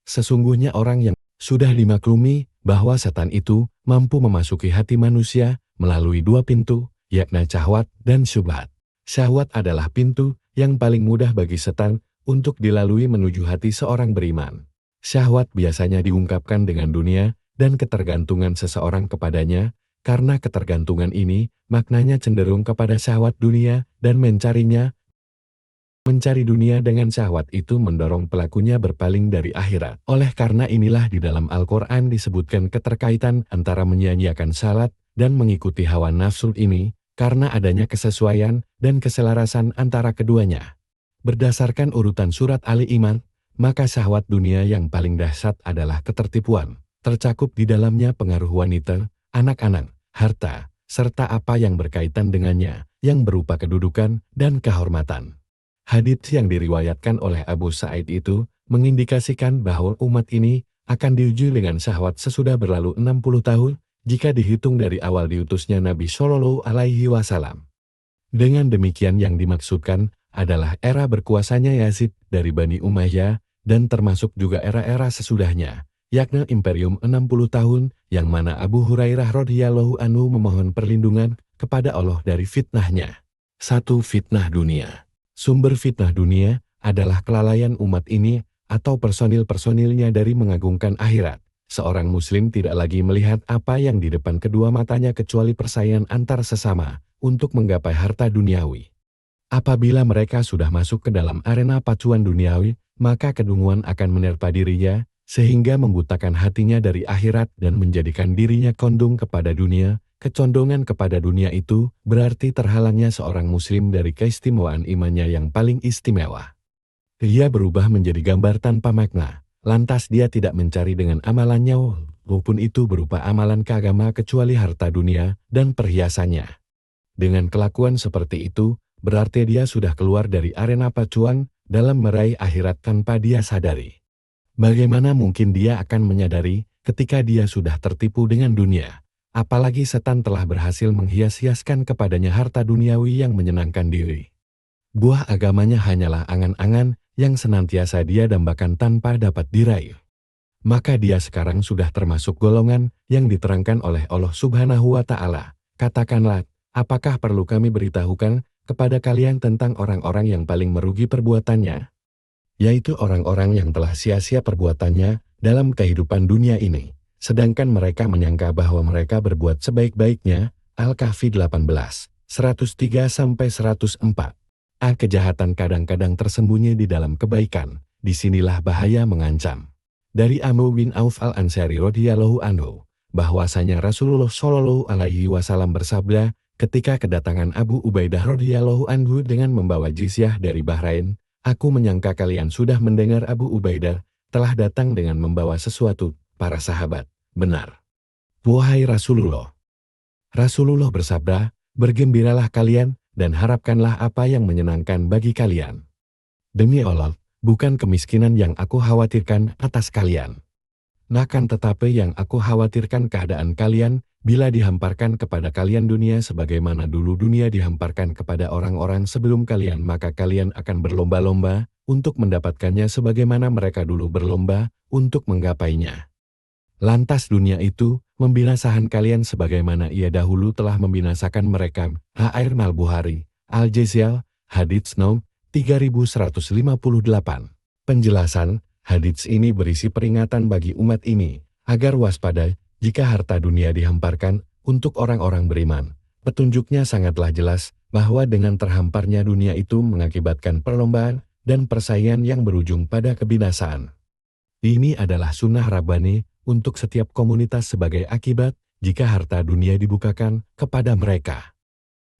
Sesungguhnya orang yang sudah dimaklumi bahwa setan itu mampu memasuki hati manusia melalui dua pintu, yakni syahwat dan syubhat. Syahwat adalah pintu yang paling mudah bagi setan untuk dilalui menuju hati seorang beriman. Syahwat biasanya diungkapkan dengan dunia dan ketergantungan seseorang kepadanya, karena ketergantungan ini maknanya cenderung kepada syahwat dunia dan mencarinya. Mencari dunia dengan syahwat itu mendorong pelakunya berpaling dari akhirat. Oleh karena inilah di dalam Al-Quran disebutkan keterkaitan antara menyanyiakan salat dan mengikuti hawa nafsu ini, karena adanya kesesuaian dan keselarasan antara keduanya. Berdasarkan urutan surat Ali Imran, maka syahwat dunia yang paling dahsyat adalah ketertipuan. Tercakup di dalamnya pengaruh wanita, anak-anak, harta, serta apa yang berkaitan dengannya, yang berupa kedudukan dan kehormatan. Hadits yang diriwayatkan oleh Abu Sa'id itu mengindikasikan bahwa umat ini akan diuji dengan syahwat sesudah berlalu 60 tahun jika dihitung dari awal diutusnya Nabi Shallallahu Alaihi Wasallam. Dengan demikian yang dimaksudkan adalah era berkuasanya Yazid dari Bani Umayyah dan termasuk juga era-era sesudahnya, yakni Imperium 60 tahun yang mana Abu Hurairah radhiyallahu anhu memohon perlindungan kepada Allah dari fitnahnya. 1. Fitnah dunia. Sumber fitnah dunia adalah kelalaian umat ini atau personil-personilnya dari mengagungkan akhirat. Seorang muslim tidak lagi melihat apa yang di depan kedua matanya kecuali persaingan antar sesama untuk menggapai harta duniawi. Apabila mereka sudah masuk ke dalam arena pacuan duniawi, maka kedunguan akan menerpa dirinya, sehingga membutakan hatinya dari akhirat dan menjadikan dirinya kondung kepada dunia. Kecondongan kepada dunia itu berarti terhalangnya seorang muslim dari keistimewaan imannya yang paling istimewa. Dia berubah menjadi gambar tanpa makna, lantas dia tidak mencari dengan amalannya walaupun itu berupa amalan keagama kecuali harta dunia dan perhiasannya. Dengan kelakuan seperti itu, berarti dia sudah keluar dari arena pacuan dalam meraih akhirat tanpa dia sadari. Bagaimana mungkin dia akan menyadari ketika dia sudah tertipu dengan dunia? Apalagi setan telah berhasil menghias-hiaskan kepadanya harta duniawi yang menyenangkan diri. Buah agamanya hanyalah angan-angan yang senantiasa dia dambakan tanpa dapat diraih. Maka dia sekarang sudah termasuk golongan yang diterangkan oleh Allah Subhanahu wa Ta'ala. Katakanlah, apakah perlu kami beritahukan kepada kalian tentang orang-orang yang paling merugi perbuatannya? Yaitu orang-orang yang telah sia-sia perbuatannya dalam kehidupan dunia ini. Sedangkan mereka menyangka bahwa mereka berbuat sebaik-baiknya. Al-Kahfi 18, 103-104. Kejahatan kadang-kadang tersembunyi di dalam kebaikan. Disinilah bahaya mengancam. Dari Amr bin Auf al-Ansari radhiyallahu anhu, bahwasanya Rasulullah Shallallahu Alaihi Wasallam bersabda, ketika kedatangan Abu Ubaidah radhiyallahu anhu dengan membawa jizyah dari Bahrain, aku menyangka kalian sudah mendengar Abu Ubaidah telah datang dengan membawa sesuatu. Para sahabat, benar. Wahai Rasulullah. Rasulullah bersabda, bergembiralah kalian dan harapkanlah apa yang menyenangkan bagi kalian. Demi Allah, bukan kemiskinan yang aku khawatirkan atas kalian. Akan tetapi yang aku khawatirkan keadaan kalian bila dihamparkan kepada kalian dunia sebagaimana dulu dunia dihamparkan kepada orang-orang sebelum kalian, maka kalian akan berlomba-lomba untuk mendapatkannya sebagaimana mereka dulu berlomba untuk menggapainya. Lantas dunia itu membinasakan kalian sebagaimana ia dahulu telah membinasakan mereka. Al Bukhari, Al-Jazal, Hadits Nom, 3158. Penjelasan, hadits ini berisi peringatan bagi umat ini, agar waspada jika harta dunia dihamparkan untuk orang-orang beriman. Petunjuknya sangatlah jelas bahwa dengan terhamparnya dunia itu mengakibatkan perlombaan dan persaingan yang berujung pada kebinasaan. Ini adalah sunnah Rabbani untuk setiap komunitas sebagai akibat jika harta dunia dibukakan kepada mereka.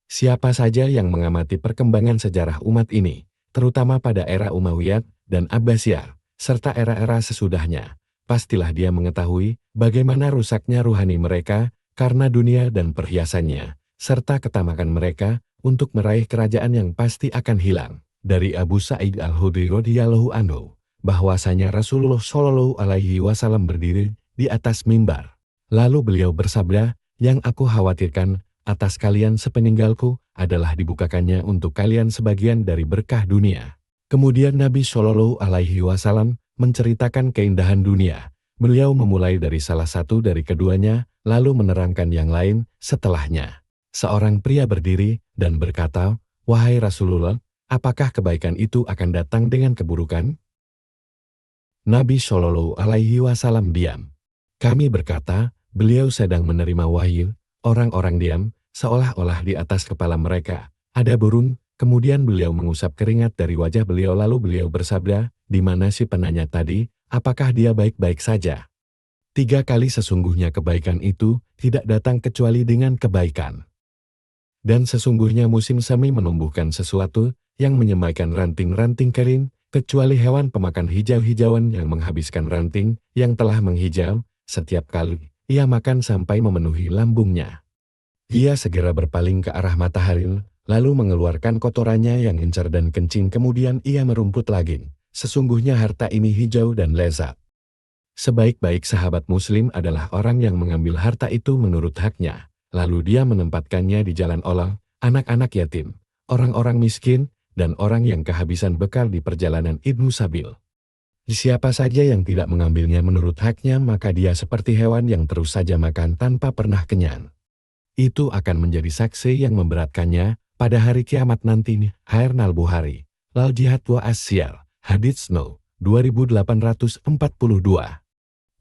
Siapa saja yang mengamati perkembangan sejarah umat ini, terutama pada era Umayyad dan Abbasiyah, serta era-era sesudahnya, pastilah dia mengetahui bagaimana rusaknya ruhani mereka karena dunia dan perhiasannya, serta ketamakan mereka untuk meraih kerajaan yang pasti akan hilang. Dari Abu Sa'id Al-Khudri radhiyallahu anhu, bahwasanya Rasulullah Shallallahu Alaihi Wasallam berdiri di atas mimbar. Lalu beliau bersabda, yang aku khawatirkan atas kalian sepeninggalku adalah dibukakannya untuk kalian sebagian dari berkah dunia. Kemudian Nabi Shallallahu Alaihi Wasallam menceritakan keindahan dunia. Beliau memulai dari salah satu dari keduanya, lalu menerangkan yang lain setelahnya. Seorang pria berdiri dan berkata, "Wahai Rasulullah, apakah kebaikan itu akan datang dengan keburukan?" Nabi Shallallahu Alaihi Wasallam diam. Kami berkata, beliau sedang menerima wahyu. Orang-orang diam, seolah-olah di atas kepala mereka ada burung. Kemudian beliau mengusap keringat dari wajah beliau lalu beliau bersabda, "Di mana si penanya tadi? Apakah dia baik-baik saja?" 3 kali sesungguhnya kebaikan itu tidak datang kecuali dengan kebaikan. Dan sesungguhnya musim semi menumbuhkan sesuatu yang menyemaikan ranting-ranting kering, kecuali hewan pemakan hijau-hijauan yang menghabiskan ranting yang telah menghijau. Setiap kali ia makan sampai memenuhi lambungnya, ia segera berpaling ke arah matahari, lalu mengeluarkan kotorannya yang encer dan kencing, kemudian ia merumput lagi. Sesungguhnya harta ini hijau dan lezat. Sebaik-baik sahabat muslim adalah orang yang mengambil harta itu menurut haknya, lalu dia menempatkannya di jalan Allah, anak-anak yatim, orang-orang miskin, dan orang yang kehabisan bekal di perjalanan Ibnu Sabil. Siapa saja yang tidak mengambilnya menurut haknya, maka dia seperti hewan yang terus saja makan tanpa pernah kenyang. Itu akan menjadi saksi yang memberatkannya pada hari kiamat nanti. Hair Al-Bukhari, Lal Jihad wa Asyar, Hadits No. 2842.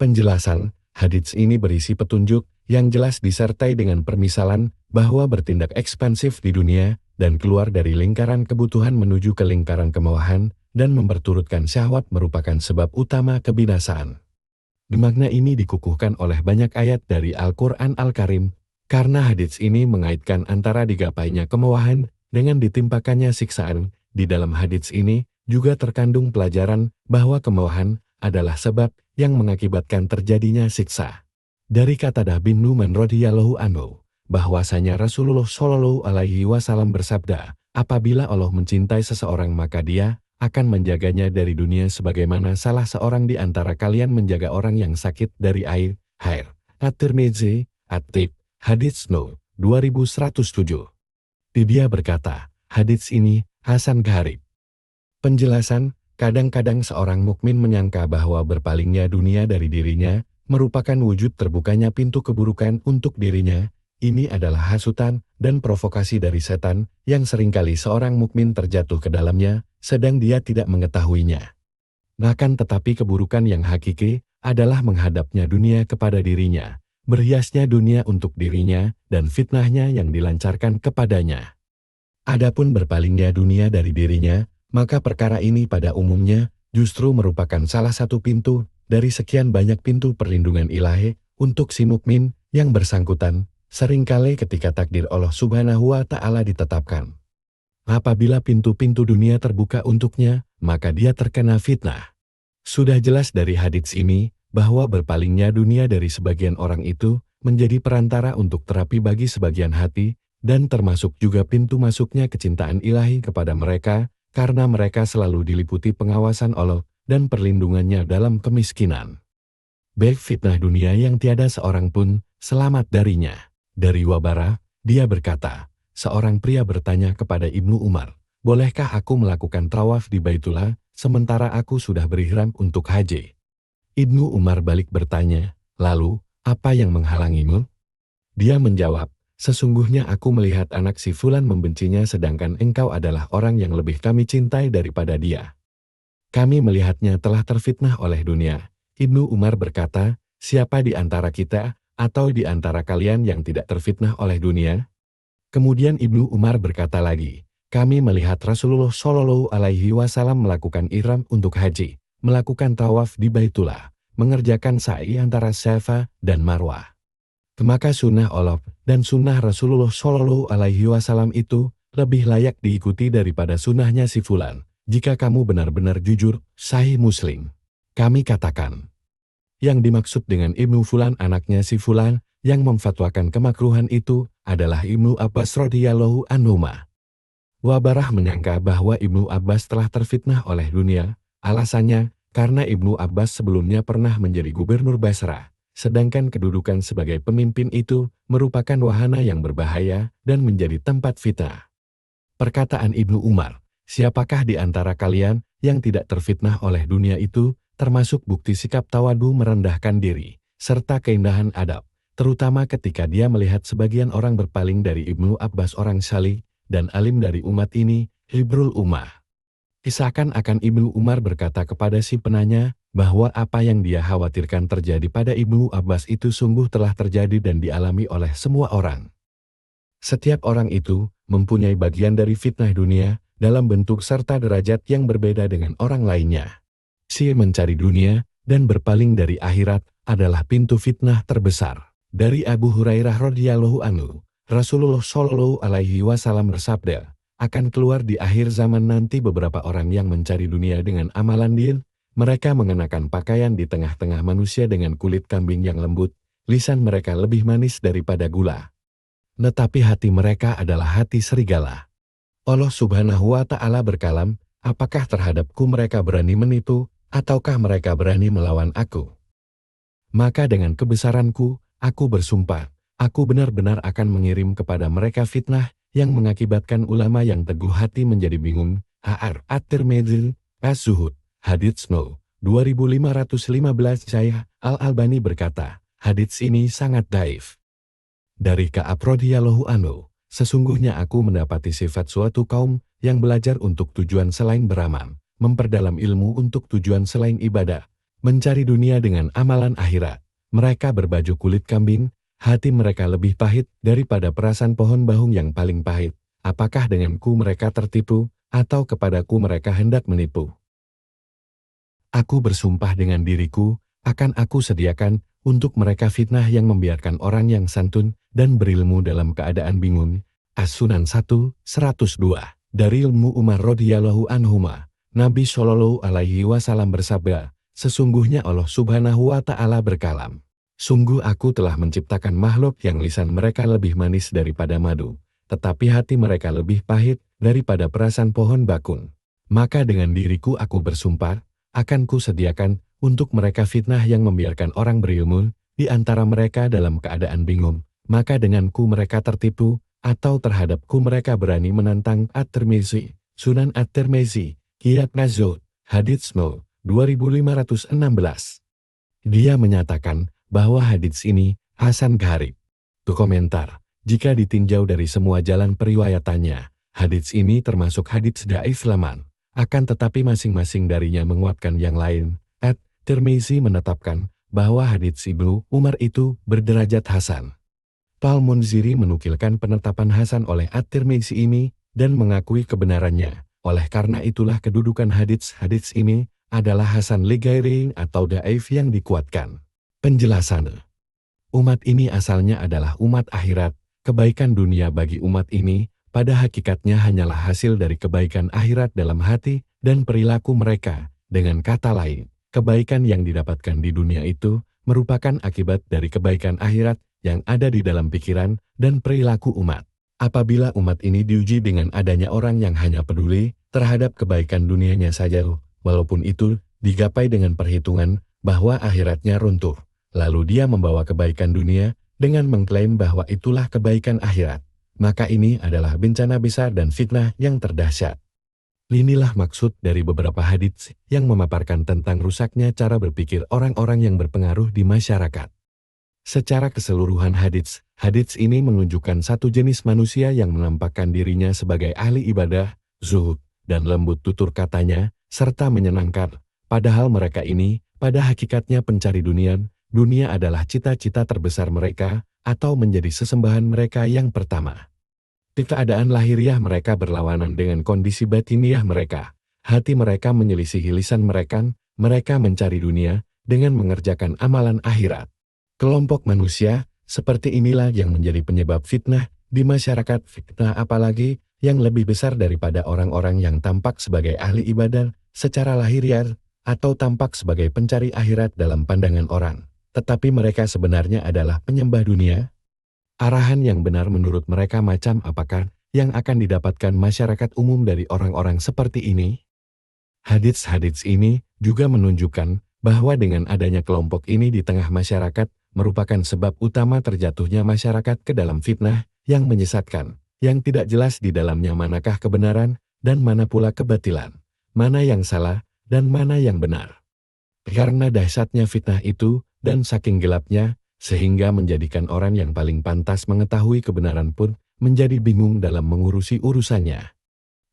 Penjelasan, hadits ini berisi petunjuk yang jelas disertai dengan permisalan bahwa bertindak ekspansif di dunia dan keluar dari lingkaran kebutuhan menuju ke lingkaran kemewahan dan memperturutkan syahwat merupakan sebab utama kebinasaan. Makna ini dikukuhkan oleh banyak ayat dari Al-Quran Al-Karim, karena hadits ini mengaitkan antara digapainya kemewahan dengan ditimpakannya siksaan. Di dalam hadits ini juga terkandung pelajaran bahwa kemewahan adalah sebab yang mengakibatkan terjadinya siksa. Dari Qatadah bin Nu'man radhiyallahu anhu, bahwasanya Rasulullah Shallallahu Alaihi Wasallam bersabda, apabila Allah mencintai seseorang maka dia akan menjaganya dari dunia sebagaimana salah seorang di antara kalian menjaga orang yang sakit dari air, hair. At-Tirmidzi, At-Tib, Hadits No. 2107. Dia berkata, hadits ini Hasan Gharib. Penjelasan, kadang-kadang seorang mukmin menyangka bahwa berpalingnya dunia dari dirinya merupakan wujud terbukanya pintu keburukan untuk dirinya. Ini adalah hasutan dan provokasi dari setan yang seringkali seorang mukmin terjatuh ke dalamnya, sedang dia tidak mengetahuinya. Bahkan tetapi keburukan yang hakiki adalah menghadapnya dunia kepada dirinya, berhiasnya dunia untuk dirinya, dan fitnahnya yang dilancarkan kepadanya. Adapun berpalingnya dunia dari dirinya, maka perkara ini pada umumnya justru merupakan salah satu pintu dari sekian banyak pintu perlindungan ilahi untuk si mukmin yang bersangkutan, seringkali ketika takdir Allah Subhanahu wa Ta'ala ditetapkan. Apabila pintu-pintu dunia terbuka untuknya, maka dia terkena fitnah. Sudah jelas dari hadits ini bahwa berpalingnya dunia dari sebagian orang itu menjadi perantara untuk terapi bagi sebagian hati, dan termasuk juga pintu masuknya kecintaan ilahi kepada mereka, karena mereka selalu diliputi pengawasan Allah dan perlindungannya dalam kemiskinan. Baik fitnah dunia yang tiada seorang pun selamat darinya. Dari Wabarah, dia berkata, seorang pria bertanya kepada Ibnu Umar, bolehkah aku melakukan tawaf di Baitullah, sementara aku sudah berihram untuk haji? Ibnu Umar balik bertanya, lalu, apa yang menghalangimu? Dia menjawab, sesungguhnya aku melihat anak si Fulan membencinya sedangkan engkau adalah orang yang lebih kami cintai daripada dia. Kami melihatnya telah terfitnah oleh dunia. Ibnu Umar berkata, siapa di antara kita atau di antara kalian yang tidak terfitnah oleh dunia? Kemudian Ibnu Umar berkata lagi, kami melihat Rasulullah Shallallahu Alaihi Wasallam melakukan ihram untuk haji, melakukan tawaf di Baitullah, mengerjakan sa'i antara Safa dan Marwah. Maka sunnah Allah dan sunnah Rasulullah Shallallahu Alaihi Wasallam itu lebih layak diikuti daripada sunnahnya si Fulan. Jika kamu benar-benar jujur, Sahih Muslim. Kami katakan, yang dimaksud dengan Ibnu Fulan anaknya si Fulan yang memfatwakan kemakruhan itu adalah Ibnu Abbas radhiyallahu anhuma. Wabarah menyangka bahwa Ibnu Abbas telah terfitnah oleh dunia. Alasannya, karena Ibnu Abbas sebelumnya pernah menjadi gubernur Basrah, sedangkan kedudukan sebagai pemimpin itu merupakan wahana yang berbahaya dan menjadi tempat fitnah. Perkataan Ibnu Umar, siapakah di antara kalian yang tidak terfitnah oleh dunia itu termasuk bukti sikap tawadu merendahkan diri, serta keindahan adab, terutama ketika dia melihat sebagian orang berpaling dari Ibnu Abbas orang salih dan alim dari umat ini, Hibrul Ummah. Kisahkan akan Ibnu Umar berkata kepada si penanya, bahwa apa yang dia khawatirkan terjadi pada Ibnu Abbas itu sungguh telah terjadi dan dialami oleh semua orang. Setiap orang itu mempunyai bagian dari fitnah dunia, dalam bentuk serta derajat yang berbeda dengan orang lainnya. Si mencari dunia dan berpaling dari akhirat adalah pintu fitnah terbesar. Dari Abu Hurairah radhiyallahu anhu, Rasulullah shallallahu alaihi wasallam bersabda, akan keluar di akhir zaman nanti beberapa orang yang mencari dunia dengan amalan din. Mereka mengenakan pakaian di tengah-tengah manusia dengan kulit kambing yang lembut, lisan mereka lebih manis daripada gula. Tetapi hati mereka adalah hati serigala. Allah Subhanahu wa Ta'ala berkalam, apakah terhadapku mereka berani menipu, ataukah mereka berani melawan aku? Maka dengan kebesaranku, aku bersumpah, aku benar-benar akan mengirim kepada mereka fitnah yang mengakibatkan ulama yang teguh hati menjadi bingung. At-Tirmidzi, Az-Zuhud, Hadits No. 2515. Syekh Al-Albani berkata, hadits ini sangat dhaif. Dari Ka'ab radhiyallahu anhu, sesungguhnya aku mendapati sifat suatu kaum yang belajar untuk tujuan selain beramal, memperdalam ilmu untuk tujuan selain ibadah, mencari dunia dengan amalan akhirat. Mereka berbaju kulit kambing, hati mereka lebih pahit daripada perasan pohon bahung yang paling pahit. Apakah denganku mereka tertipu, atau kepadaku mereka hendak menipu? Aku bersumpah dengan diriku, akan aku sediakan untuk mereka fitnah yang membiarkan orang yang santun dan berilmu dalam keadaan bingung. As-Sunan 1, 102. Dari Ibnu Umar radhiyallahu anhuma, Nabi Shallallahu alaihi wasallam bersabda, sesungguhnya Allah Subhanahu wa Ta'ala berkalam, sungguh aku telah menciptakan makhluk yang lisan mereka lebih manis daripada madu, tetapi hati mereka lebih pahit daripada perasan pohon bakung. Maka dengan diriku aku bersumpah, akan kusediakan untuk mereka fitnah yang membiarkan orang berilmu di antara mereka dalam keadaan bingung. Maka denganku mereka tertipu, atau terhadapku mereka berani menantang. At-Tirmidzi, Sunan At-Tirmidzi, Kiat Nazud, Hadits No. 2516. Dia menyatakan bahwa hadits ini Hasan Gharib. Komentar, jika ditinjau dari semua jalan periwayatannya, hadits ini termasuk hadits dhaif laman. Akan tetapi masing-masing darinya menguatkan yang lain. At-Tirmidzi menetapkan bahwa hadits Ibnu Umar itu berderajat hasan. Al-Munziri menukilkan penetapan hasan oleh At-Tirmidzi ini dan mengakui kebenarannya. Oleh karena itulah kedudukan hadits ini adalah hasan li ghairi atau dhaif yang dikuatkan. Penjelasan. Umat ini asalnya adalah umat akhirat. Kebaikan dunia bagi umat ini pada hakikatnya hanyalah hasil dari kebaikan akhirat dalam hati dan perilaku mereka. Dengan kata lain, kebaikan yang didapatkan di dunia itu merupakan akibat dari kebaikan akhirat yang ada di dalam pikiran dan perilaku umat. Apabila umat ini diuji dengan adanya orang yang hanya peduli terhadap kebaikan dunianya saja, walaupun itu digapai dengan perhitungan bahwa akhiratnya runtuh, lalu dia membawa kebaikan dunia dengan mengklaim bahwa itulah kebaikan akhirat, maka ini adalah bencana besar dan fitnah yang terdahsyat. Inilah maksud dari beberapa hadits yang memaparkan tentang rusaknya cara berpikir orang-orang yang berpengaruh di masyarakat. Secara keseluruhan hadits ini menunjukkan satu jenis manusia yang menampakkan dirinya sebagai ahli ibadah, zuhud, dan lembut tutur katanya, serta menyenangkan, padahal mereka ini pada hakikatnya pencari dunia. Dunia adalah cita-cita terbesar mereka, atau menjadi sesembahan mereka yang pertama. Di keadaan lahiriah mereka berlawanan dengan kondisi batiniah mereka. Hati mereka menyelisihi lisan mereka mencari dunia dengan mengerjakan amalan akhirat. Kelompok manusia seperti inilah yang menjadi penyebab fitnah di masyarakat. Fitnah apalagi yang lebih besar daripada orang-orang yang tampak sebagai ahli ibadah secara lahiriah atau tampak sebagai pencari akhirat dalam pandangan orang. Tetapi mereka sebenarnya adalah penyembah dunia. Arahan yang benar menurut mereka macam apakah yang akan didapatkan masyarakat umum dari orang-orang seperti ini? Hadits ini juga menunjukkan bahwa dengan adanya kelompok ini di tengah masyarakat merupakan sebab utama terjatuhnya masyarakat ke dalam fitnah yang menyesatkan, yang tidak jelas di dalamnya manakah kebenaran dan mana pula kebatilan, mana yang salah dan mana yang benar. Karena dahsyatnya fitnah itu dan saking gelapnya, sehingga menjadikan orang yang paling pantas mengetahui kebenaran pun menjadi bingung dalam mengurusi urusannya.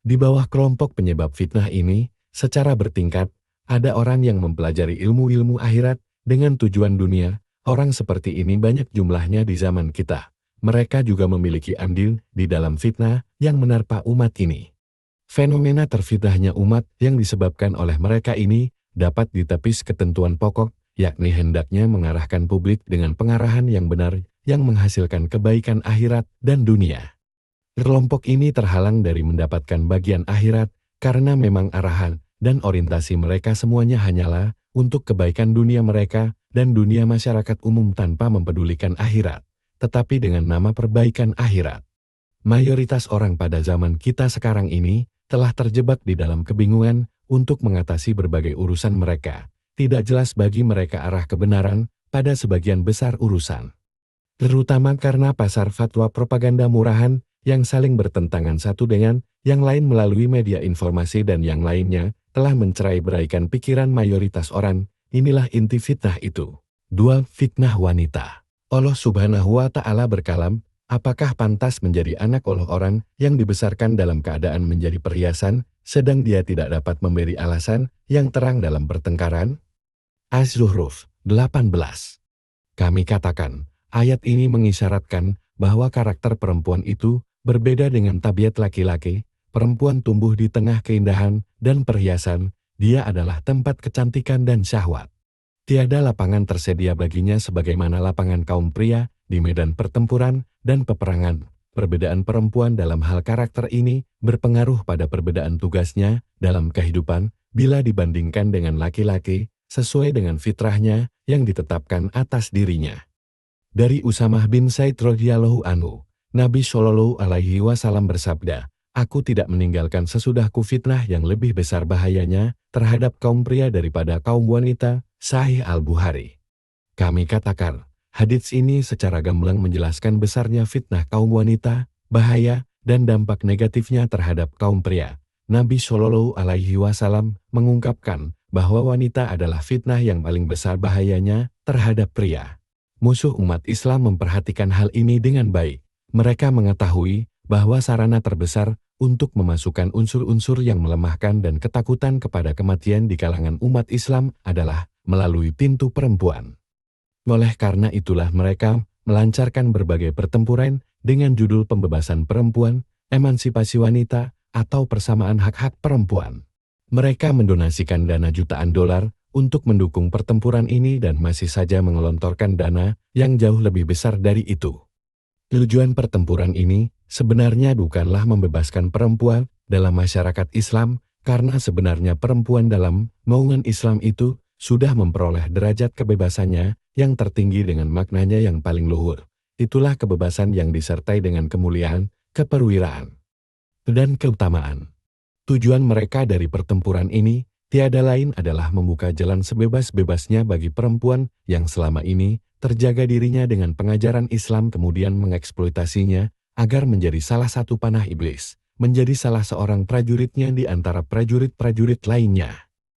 Di bawah kelompok penyebab fitnah ini, secara bertingkat, ada orang yang mempelajari ilmu-ilmu akhirat dengan tujuan dunia. Orang seperti ini banyak jumlahnya di zaman kita. Mereka juga memiliki andil di dalam fitnah yang menerpa umat ini. Fenomena terfitnahnya umat yang disebabkan oleh mereka ini dapat ditepis ketentuan pokok, yakni hendaknya mengarahkan publik dengan pengarahan yang benar yang menghasilkan kebaikan akhirat dan dunia. Kelompok ini terhalang dari mendapatkan bagian akhirat karena memang arahan dan orientasi mereka semuanya hanyalah untuk kebaikan dunia mereka dan dunia masyarakat umum tanpa mempedulikan akhirat, tetapi dengan nama perbaikan akhirat. Mayoritas orang pada zaman kita sekarang ini telah terjebak di dalam kebingungan untuk mengatasi berbagai urusan mereka. Tidak jelas bagi mereka arah kebenaran pada sebagian besar urusan. Terutama karena pasar fatwa propaganda murahan yang saling bertentangan satu dengan yang lain melalui media informasi dan yang lainnya telah mencerai-beraikan pikiran mayoritas orang. Inilah inti fitnah itu. 2. Fitnah wanita. Allah Subhanahu wa Ta'ala berkalam, apakah pantas menjadi anak oleh orang yang dibesarkan dalam keadaan menjadi perhiasan, sedang dia tidak dapat memberi alasan yang terang dalam pertengkaran? Az-Zuhruf 18. Kami katakan, ayat ini mengisyaratkan bahwa karakter perempuan itu berbeda dengan tabiat laki-laki. Perempuan tumbuh di tengah keindahan dan perhiasan, dia adalah tempat kecantikan dan syahwat. Tiada lapangan tersedia baginya sebagaimana lapangan kaum pria di medan pertempuran dan peperangan. Perbedaan perempuan dalam hal karakter ini berpengaruh pada perbedaan tugasnya dalam kehidupan bila dibandingkan dengan laki-laki sesuai dengan fitrahnya yang ditetapkan atas dirinya. Dari Usamah bin Zaid radhiyallahu anhu, Nabi Shallallahu alaihi wasallam bersabda, "Aku tidak meninggalkan sesudahku fitnah yang lebih besar bahayanya terhadap kaum pria daripada kaum wanita." Sahih Al-Bukhari. Kami katakan, hadits ini secara gamblang menjelaskan besarnya fitnah kaum wanita, bahaya, dan dampak negatifnya terhadap kaum pria. Nabi Shallallahu alaihi wasallam mengungkapkan bahwa wanita adalah fitnah yang paling besar bahayanya terhadap pria. Musuh umat Islam memperhatikan hal ini dengan baik. Mereka mengetahui bahwa sarana terbesar untuk memasukkan unsur-unsur yang melemahkan dan ketakutan kepada kematian di kalangan umat Islam adalah melalui pintu perempuan. Oleh karena itulah mereka melancarkan berbagai pertempuran dengan judul pembebasan perempuan, emansipasi wanita, atau persamaan hak-hak perempuan. Mereka mendonasikan dana jutaan dolar untuk mendukung pertempuran ini dan masih saja mengelontorkan dana yang jauh lebih besar dari itu. Tujuan pertempuran ini sebenarnya bukanlah membebaskan perempuan dalam masyarakat Islam, karena sebenarnya perempuan dalam naungan Islam itu sudah memperoleh derajat kebebasannya yang tertinggi dengan maknanya yang paling luhur. Itulah kebebasan yang disertai dengan kemuliaan, keperwiraan, dan keutamaan. Tujuan mereka dari pertempuran ini tiada lain adalah membuka jalan sebebas-bebasnya bagi perempuan yang selama ini terjaga dirinya dengan pengajaran Islam kemudian mengeksploitasinya agar menjadi salah satu panah iblis, menjadi salah seorang prajuritnya di antara prajurit-prajurit lainnya.